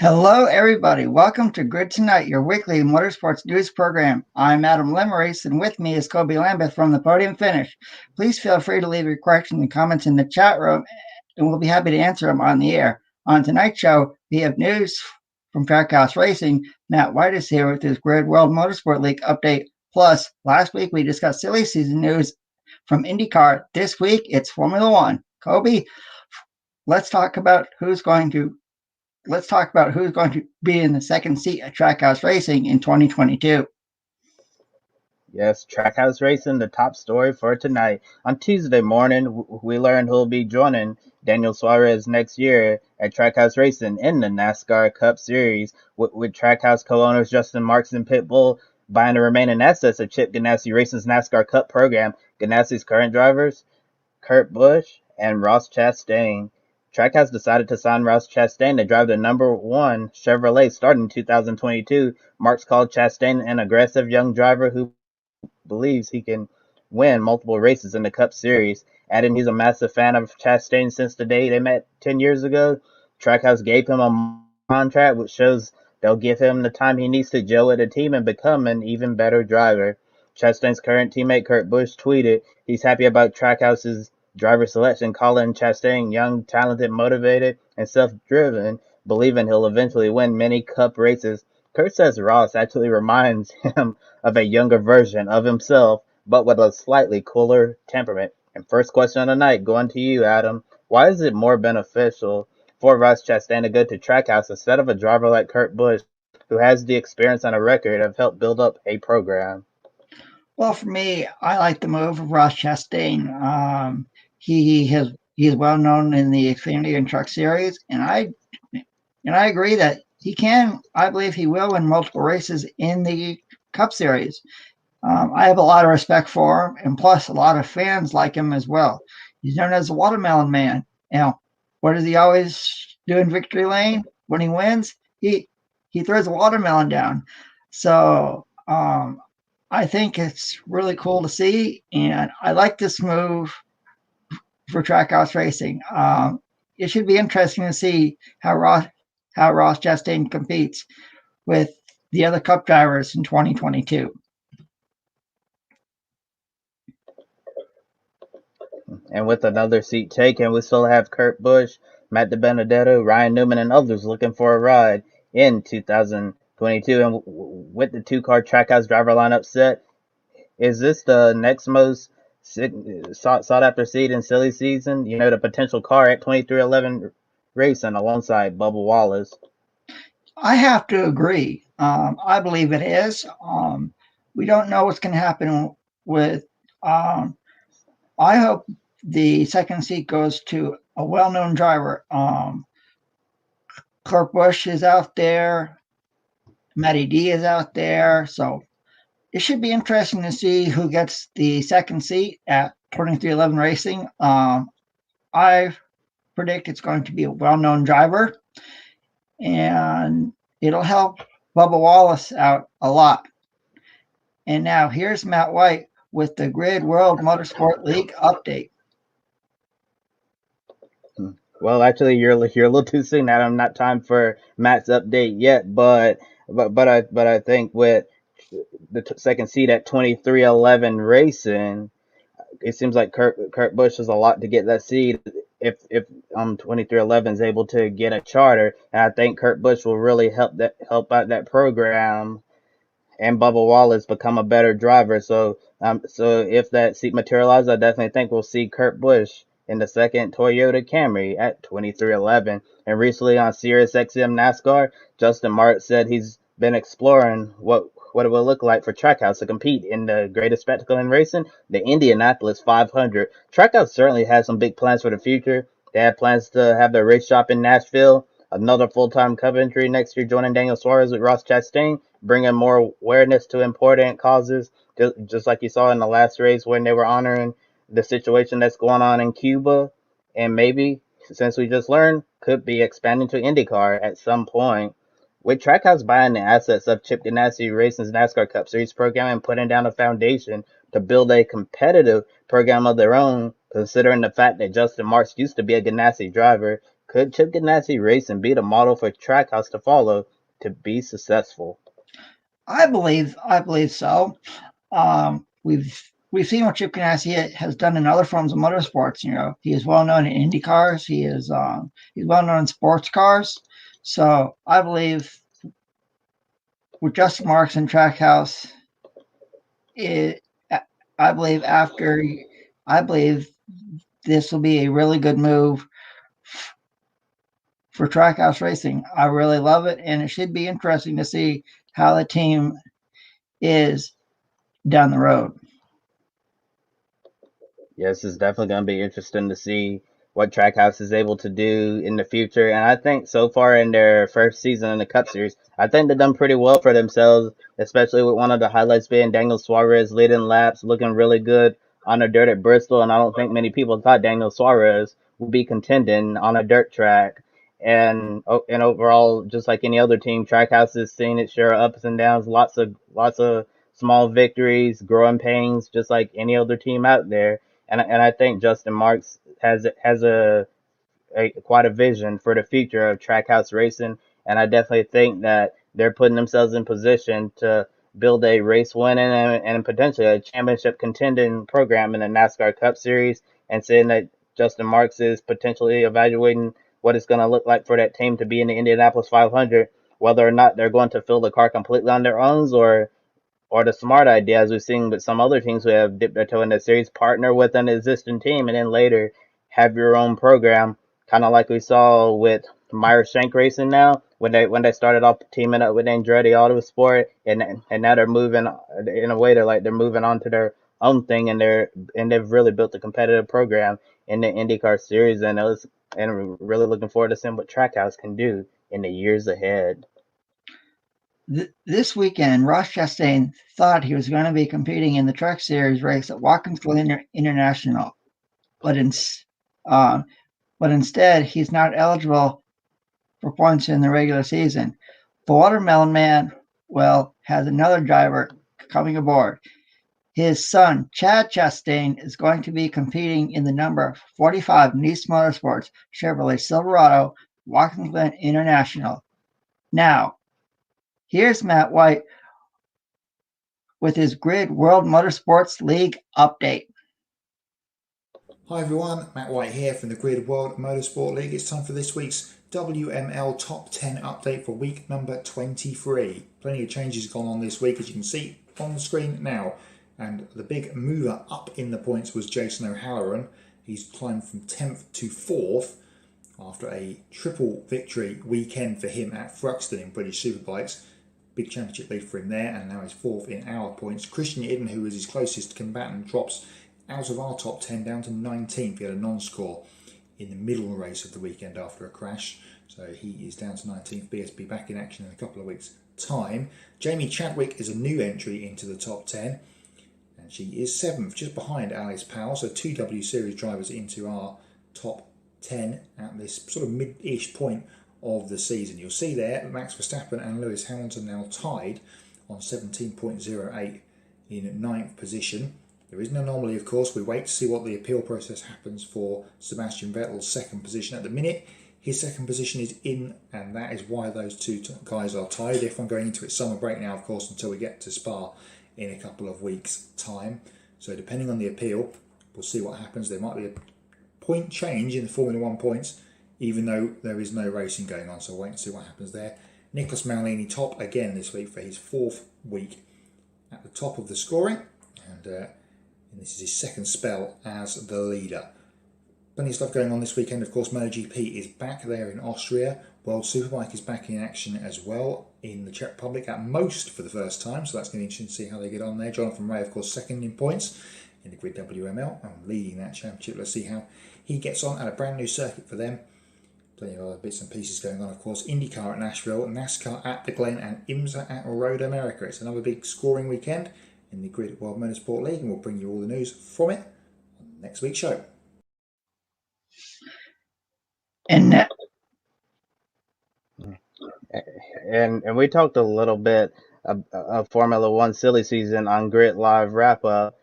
Hello, everybody. Welcome to Grid Tonight, your weekly motorsports news program. I'm Adam Lemerise, and with me is Kobe Lambeth from the Podium Finish. Please feel free to leave your questions and comments in the chat room, and we'll be happy to answer them on the air. On tonight's show, we have news from Trackhouse Racing. Matt White is here with his Grid World Motorsport League update. Plus, last week we discussed silly season news from IndyCar. This week, it's Formula One. Kobe, let's talk about who's going to be in the second seat at Trackhouse Racing in 2022. Yes, Trackhouse Racing, the top story for tonight. On Tuesday morning, we learned who'll be joining Daniel Suarez next year at Trackhouse Racing in the NASCAR Cup Series, with Trackhouse co-owners Justin Marks and Pitbull buying the remaining assets of Chip Ganassi Racing's NASCAR Cup program. Ganassi's current drivers, Kurt Busch and Ross Chastain. Trackhouse decided to sign Ross Chastain to drive the number one Chevrolet starting in 2022. Marks called Chastain an aggressive young driver who believes he can win multiple races in the Cup Series, adding he's a massive fan of Chastain since the day they met 10 years ago. Trackhouse gave him a contract, which shows they'll give him the time he needs to gel with the team and become an even better driver. Chastain's current teammate Kurt Busch tweeted he's happy about Trackhouse's driver selection, calling Chastain young, talented, motivated, and self-driven, believing he'll eventually win many Cup races. Kurt says Ross actually reminds him of a younger version of himself, but with a slightly cooler temperament. And first question of the night, going to you, Adam. Why is it more beneficial for Ross Chastain to go to Trackhouse instead of a driver like Kurt Busch, who has the experience and a record of help build up a program? Well, for me, I like the move of Ross Chastain. He's well known in the Xfinity and Truck Series, and I agree that he can. I believe he will win multiple races in the Cup Series. I have a lot of respect for him, and plus, a lot of fans like him as well. He's known as the Watermelon Man. What does he always do in victory lane when he wins? He throws a watermelon down. So I think it's really cool to see, and I like this move for Trackhouse Racing. It should be interesting to see how Ross Chastain competes with the other Cup drivers in 2022. And with another seat taken, we still have Kurt Busch, Matt DiBenedetto, Ryan Newman, and others looking for a ride in 2022. And with the two-car Trackhouse driver lineup set, is this the next most sought after seat in silly season? You know, the potential car at 2311 Racing alongside Bubba Wallace. I have to agree. I believe it is. We don't know what's going to happen with. I hope the second seat goes to a well-known driver. Kurt Busch is out there. Matty D is out there. So it should be interesting to see who gets the second seat at 2311 Racing. I predict it's going to be a well-known driver, and it'll help Bubba Wallace out a lot. And now here's Matt White with the Grid World Motorsport League update. Well, actually, you're a little too soon. Adam, not time for Matt's update yet, but I think with the second seat at 2311 Racing, it seems like Kurt Busch has a lot to get that seed if 2311 is able to get a charter, and I think Kurt Busch will really help out that program and Bubba Wallace become a better driver. So if that seat materializes, I definitely think we'll see Kurt Busch in the second Toyota Camry at 2311. And recently on SiriusXM NASCAR, Justin Marks said he's been exploring what it will look like for Trackhouse to compete in the greatest spectacle in racing, the Indianapolis 500. Trackhouse certainly has some big plans for the future. They have plans to have their race shop in Nashville, another full-time Cup entry next year, joining Daniel Suarez with Ross Chastain, bringing more awareness to important causes, just like you saw in the last race when they were honoring the situation that's going on in Cuba, and maybe, since we just learned, could be expanding to IndyCar at some point. With Trackhouse buying the assets of Chip Ganassi Racing's NASCAR Cup Series program and putting down a foundation to build a competitive program of their own, considering the fact that Justin Marks used to be a Ganassi driver, Could Chip Ganassi Racing be the model for Trackhouse to follow to be successful? I believe so. We've seen what Chip Ganassi has done in other forms of motorsports. He is well known in Indy cars. He's well known in sports cars. So I believe with Justin Marks and Trackhouse, it, I believe this will be a really good move for Trackhouse Racing. I really love it, and it should be interesting to see how the team is down the road. Yes, it's definitely going to be interesting to see what Trackhouse is able to do in the future. And I think so far in their first season in the Cup Series, I think they've done pretty well for themselves, especially with one of the highlights being Daniel Suarez leading laps, looking really good on the dirt at Bristol. And I don't think many people thought Daniel Suarez would be contending on a dirt track. And overall, just like any other team, Trackhouse has seen its share of ups and downs, lots of small victories, growing pains, just like any other team out there. And I think Justin Marks has a quite a vision for the future of Trackhouse Racing, and I definitely think that they're putting themselves in position to build a race winning and potentially a championship contending program in the NASCAR Cup Series, and saying that Justin Marks is potentially evaluating what it's going to look like for that team to be in the Indianapolis 500, whether or not they're going to fill the car completely on their own, or the smart idea, as we've seen with some other teams who have dipped their toe in the series, partner with an existing team and then later have your own program, kind of like we saw with Meyer Shank Racing now when they started off teaming up with Andretti Autosport, and now they're moving in a way they're moving on to their own thing, and they've really built a competitive program in the IndyCar series, and we're really looking forward to seeing what Trackhouse can do in the years ahead. This weekend, Ross Chastain thought he was going to be competing in the Truck Series race at Watkins Glen International, but instead he's not eligible for points in the regular season. The Watermelon Man, well, has another driver coming aboard. His son, Chad Chastain, is going to be competing in the number 45 Nice Motorsports Chevrolet Silverado Watkins Glen International. Now, here's Matt White with his Grid World Motorsports League update. Hi everyone, Matt White here from the Grid World Motorsport League. It's time for this week's WML Top 10 update for week number 23. Plenty of changes gone on this week, as you can see on the screen now. And the big mover up in the points was Jason O'Halloran. He's climbed from 10th to 4th after a triple victory weekend for him at Thruxton in British Superbikes. Big championship lead for him there, and now he's 4th in our points. Christian Idden, who was his closest combatant, drops out of our top 10 down to 19th. He had a non-score in the middle race of the weekend after a crash, so he is down to 19th. BSB back in action in a couple of weeks' time. Jamie Chadwick is a new entry into the top 10, and she is 7th, just behind Alice Powell. So 2 W Series drivers into our top 10 at this sort of mid-ish point of the season. You'll see there that Max Verstappen and Lewis Hamilton now tied on 17.08 in 9th position. There is an anomaly, of course. We wait to see what the appeal process happens for Sebastian Vettel's 2nd position. At the minute, his 2nd position is in, and that is why those 2 guys are tied. If I'm going into its summer break now, of course, until we get to Spa in a couple of weeks' time. So depending on the appeal, we'll see what happens. There might be a point change in the Formula 1 points, even though there is no racing going on. So wait and see what happens there. Nicholas Maulini top again this week for his 4th week at the top of the scoring. And this is his 2nd spell as the leader. Plenty of stuff going on this weekend. Of course, MotoGP is back there in Austria. World Superbike is back in action as well in the Czech Republic, at most for the first time. So that's going to be interesting to see how they get on there. Jonathan Ray, of course, 2nd in points in the Grid WML and leading that championship. Let's see how he gets on at a brand new circuit for them. Plenty of other bits and pieces going on, of course. IndyCar at Nashville, NASCAR at the Glen, and IMSA at Road America. It's another big scoring weekend in the Grid World Motorsport League, and we'll bring you all the news from it on next week's show. And we talked a little bit of Formula One silly season on Grid Live wrap up.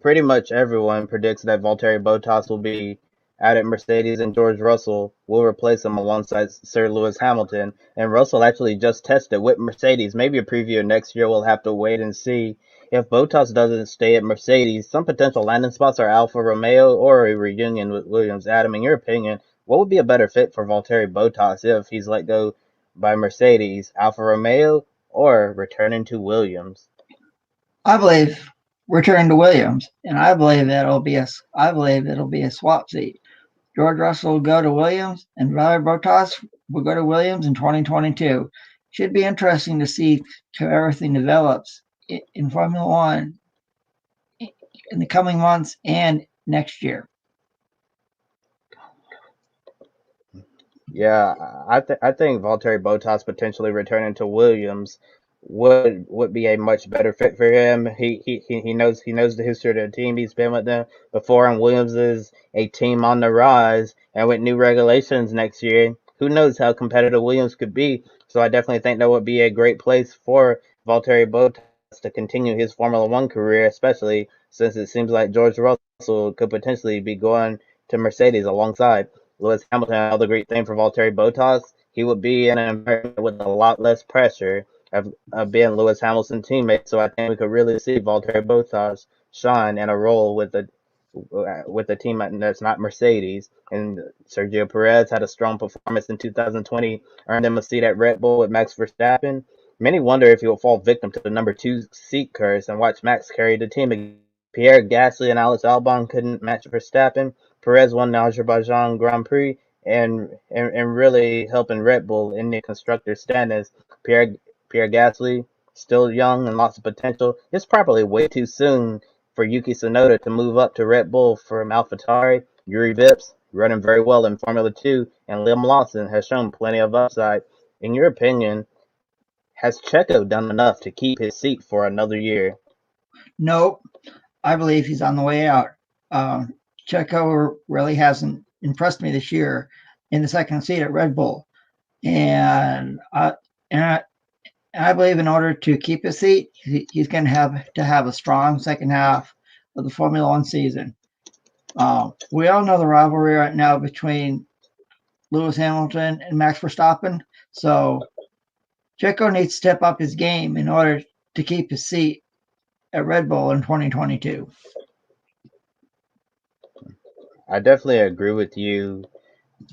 Pretty much everyone predicts that Valtteri Bottas will be added Mercedes and George Russell will replace him alongside Sir Lewis Hamilton. And Russell actually just tested with Mercedes. Maybe a preview of next year. We'll have to wait and see. If Bottas doesn't stay at Mercedes, some potential landing spots are Alfa Romeo or a reunion with Williams. Adam, in your opinion, what would be a better fit for Valtteri Bottas if he's let go by Mercedes, Alfa Romeo, or returning to Williams? I believe return to Williams, and I believe it'll be a swap seat. George Russell will go to Williams, and Valtteri Bottas will go to Williams in 2022. Should be interesting to see how everything develops in Formula One in the coming months and next year. Yeah, I think Valtteri Bottas potentially returning to Williams would be a much better fit for him. He knows the history of the team. He's been with them before, and Williams is a team on the rise. And with new regulations next year, who knows how competitive Williams could be? So I definitely think that would be a great place for Valtteri Bottas to continue his Formula One career, especially since it seems like George Russell could potentially be going to Mercedes alongside Lewis Hamilton. Another great thing for Valtteri Bottas, he would be in an environment with a lot less pressure of being Lewis Hamilton's teammate. So I think we could really see Valtteri Bottas shine in a role with a team that's not Mercedes. And Sergio Perez had a strong performance in 2020, earned him a seat at Red Bull with Max Verstappen. Many wonder if he will fall victim to the number two seat curse and watch Max carry the team again. Pierre Gasly and Alex Albon couldn't match Verstappen. Perez won the Azerbaijan Grand Prix and really helping Red Bull in the constructor standings. Pierre Gasly, still young and lots of potential. It's probably way too soon for Yuki Tsunoda to move up to Red Bull from AlphaTauri. Yuri Vips running very well in Formula 2, and Liam Lawson has shown plenty of upside. In your opinion, has Checo done enough to keep his seat for another year? Nope, I believe he's on the way out. Checo really hasn't impressed me this year in the second seat at Red Bull, and I believe in order to keep his seat, he's going to have a strong second half of the Formula One season. We all know the rivalry right now between Lewis Hamilton and Max Verstappen, so Checo needs to step up his game in order to keep his seat at Red Bull in 2022. I definitely agree with you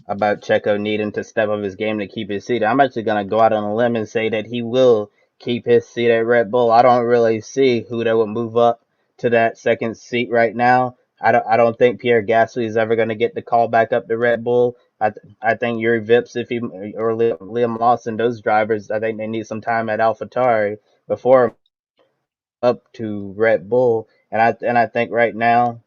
about Checo needing to step up his game to keep his seat. I'm actually going to go out on a limb and say that he will keep his seat at Red Bull. I don't really see who that would move up to that second seat right now. I don't think Pierre Gasly is ever going to get the call back up to Red Bull. I think Yuri Vips or Liam Lawson, those drivers, I think they need some time at AlphaTauri before up to Red Bull. And I think right now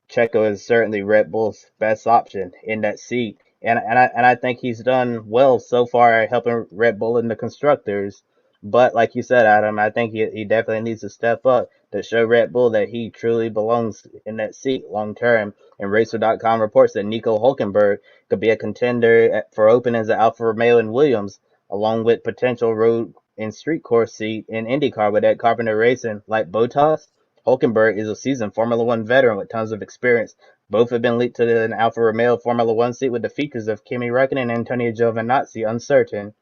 Checo is certainly Red Bull's best option in that seat. And I think he's done well so far helping Red Bull in the constructors. But like you said, Adam, I think he definitely needs to step up to show Red Bull that he truly belongs in that seat long term. And Racer.com reports that Nico Hulkenberg could be a contender for openings at Alfa Romeo and Williams, along with potential road and street course seat in IndyCar with Ed Carpenter Racing. Like Bottas, Hulkenberg is a seasoned Formula One veteran with tons of experience. Both have been linked to an Alfa Romeo Formula One seat, with the futures of Kimi Räikkönen and Antonio Giovinazzi uncertain.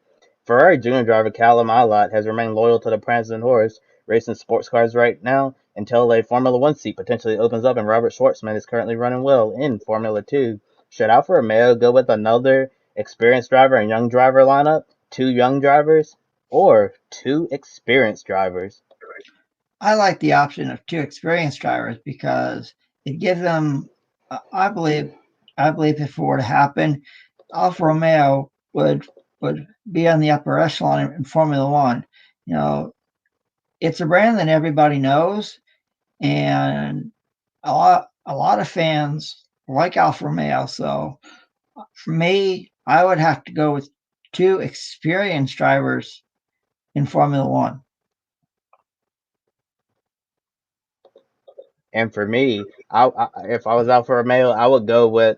Ferrari junior driver Callum Ilott has remained loyal to the Prancing horse, racing sports cars right now until a Formula One seat potentially opens up, and Robert Schwartzman is currently running well in Formula 2. Should Alfa Romeo go with another experienced driver and young driver lineup, two young drivers, or two experienced drivers? I like the option of two experienced drivers because it gives them. I believe if it were to happen, Alfa Romeo would be on the upper echelon in Formula One. You know, it's a brand that everybody knows, and a lot of fans like Alfa Romeo. So for me, I would have to go with two experienced drivers in Formula One. And for me, if I was Alfa Romeo, I would go with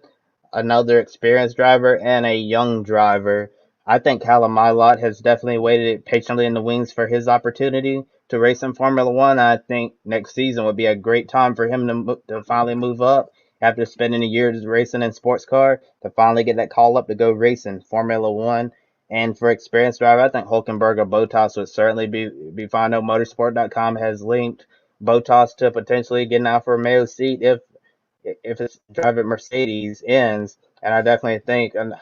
another experienced driver and a young driver. I think Callum Ilott has definitely waited patiently in the wings for his opportunity to race in Formula One. I think next season would be a great time for him to finally move up after spending years racing in sports car to finally get that call up to go race in Formula One. And for experienced driver, I think Hulkenberg or Bottas would certainly be fine. No, Motorsport.com has linked Bottas to potentially getting Alfa Romeo seat if his drive at Mercedes ends. And I definitely think an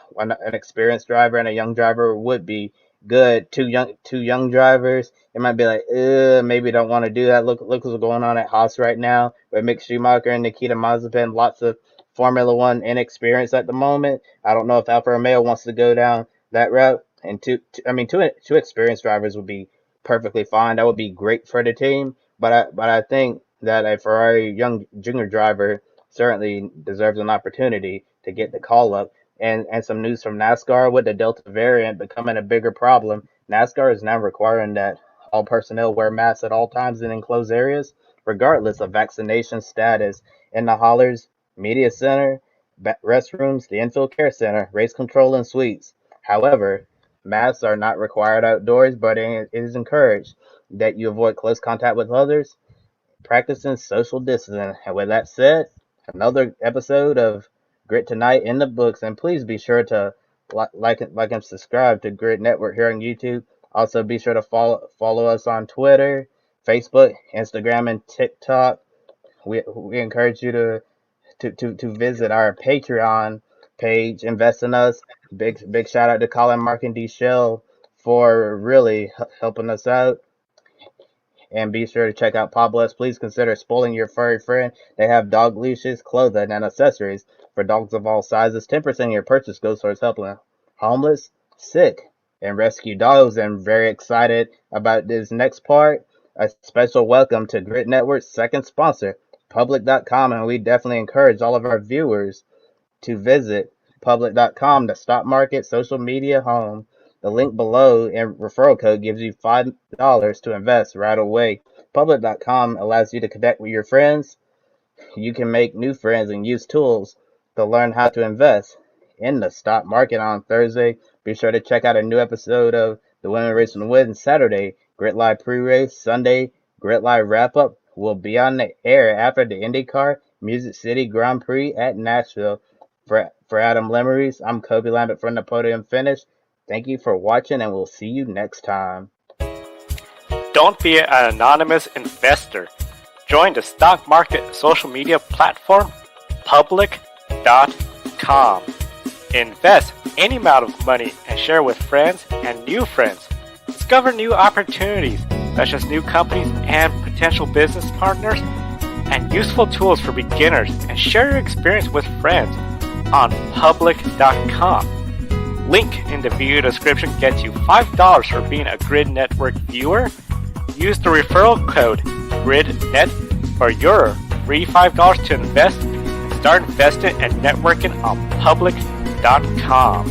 experienced driver and a young driver would be good. Two young drivers, it might be like, maybe don't want to do that. Look what's going on at Haas right now with Mick Schumacher and Nikita Mazepin. Lots of Formula One inexperience at the moment. I don't know if Alfa Romeo wants to go down that route. And two experienced drivers would be perfectly fine. That would be great for the team. But I think that a Ferrari young junior driver certainly deserves an opportunity to get the call up. And some news from NASCAR with the Delta variant becoming a bigger problem. NASCAR is now requiring that all personnel wear masks at all times in enclosed areas, regardless of vaccination status. In the haulers, media center, restrooms, the infield care center, race control, and suites. However, masks are not required outdoors, but it is encouraged that you avoid close contact with others, practicing social distancing. And with that said, another episode of Grid Tonight in the books, and please be sure to like and subscribe to Grid Network here on YouTube. Also, be sure to follow us on Twitter, Facebook, Instagram, and TikTok. We encourage you to visit our Patreon page, invest in us. Big shout out to Colin, Mark, and D. Shell for really helping us out. And be sure to check out Pablo's. Please consider spoiling your furry friend. They have dog leashes, clothing, and accessories for dogs of all sizes. 10% of your purchase goes towards helping homeless, sick, and rescue dogs. I'm very excited about this next part. A special welcome to Grid Network's second sponsor, Public.com, and we definitely encourage all of our viewers to visit Public.com, the stock market social media home. The link below and referral code gives you $5 to invest right away. Public.com allows you to connect with your friends. You can make new friends and use tools to learn how to invest in the stock market on Thursday. Be sure to check out a new episode of The Women Racing to Win Saturday. Grid Live pre-race. Sunday, Grid Live wrap-up will be on the air after the IndyCar Music City Grand Prix at Nashville. For Adam Lemerise, I'm Kobe Lambeth from the Podium Finish. Thank you for watching, and we'll see you next time. Don't be an anonymous investor. Join the stock market social media platform, Public.com. Invest any amount of money and share with friends and new friends. Discover new opportunities, such as new companies and potential business partners, and useful tools for beginners, and share your experience with friends on Public.com. Link in the video description gets you $5 for being a Grid Network viewer. Use the referral code GridNet for your free $5 to invest and start investing and networking on Public.com.